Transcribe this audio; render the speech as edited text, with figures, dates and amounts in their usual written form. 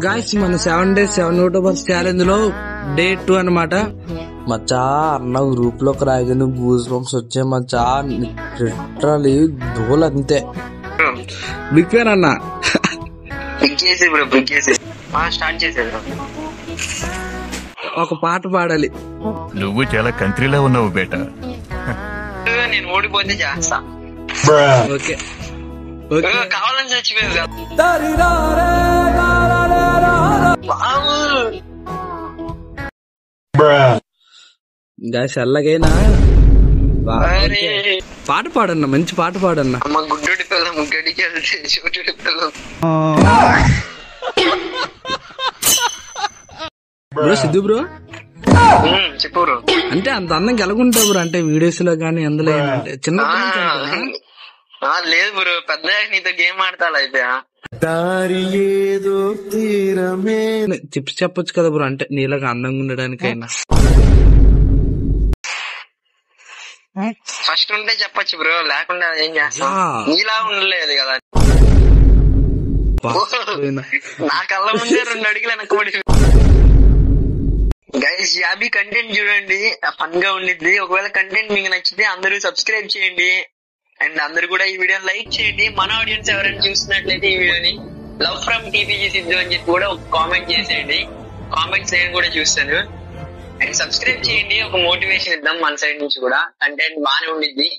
Guys మన 7 days 7 YouTubers challenge లో day 2 అన్నమాట. మచ్చా అన్న గ్రూప్ లోకి రాగానే గూస్ బంప్స్ వచ్చే మచ్చా లిటరలీ ధోల్ అంతే. బిగ్ ఫ్యాన్ అన్న. ఒక పాట పాడాలి. నువ్వు చాలా కంట్రీలో ఉన్నావు బేటా. నేను ఓడిపోతే చేస్తా. ఓకే కావాలని చచ్చిపోయింది గాయ్స్ ఎల్లగైనా పాట పాడన్నా, మంచి పాట పాడన్నా. అమ్మ గుడ్డోడి పిల్లం గడికి వెళ్తే చోటుడి పిల్లం. బ్రో సిద్ధు బ్రో చెప్పు బ్రో. అంటే అంత అందంగా ఎలాగుంటావు బ్రో? అంటే వీడియోస్ లో గానీ అందులో చిన్న లేదు బ్రో, పెద్ద నీతో గేమ్ ఆడతాడు అయితే. చిప్స్ చెప్పొచ్చు కదా బ్రో, అంటే నీలాగా అందంగా ఉండడానికైనా. ఫస్ట్ ఉంటే చెప్పొచ్చు బ్రో, లేకుండా ఏం చేస్తాం? నీలా ఉండలేదు కదా. నా కళ్ళ ముందే 2 అడుగులు వెనకబడి. గైస్ యాబీ కంటెంట్ చూడండి, ఫన్ గా ఉండిద్ది. ఒకవేళ కంటెంట్ మీకు నచ్చితే అందరూ సబ్స్క్రైబ్ చేయండి అండ్ అందరూ కూడా ఈ వీడియోని లైక్ చేయండి. మన ఆడియన్స్ ఎవరైనా చూస్తున్నట్లయితే ఈ వీడియోని లవ్ ఫ్రమ్ టీపీజీ సిద్ధు అని చెప్పి కూడా ఒక కామెంట్ చేసేయండి. కామెంట్స్ నేను కూడా చూస్తాను. అండ్ సబ్స్క్రైబ్ చేయండి, ఒక మోటివేషన్ ఇద్దాం మన సైడ్ నుంచి కూడా. కంటెంట్ బాగానే ఉండిద్ది.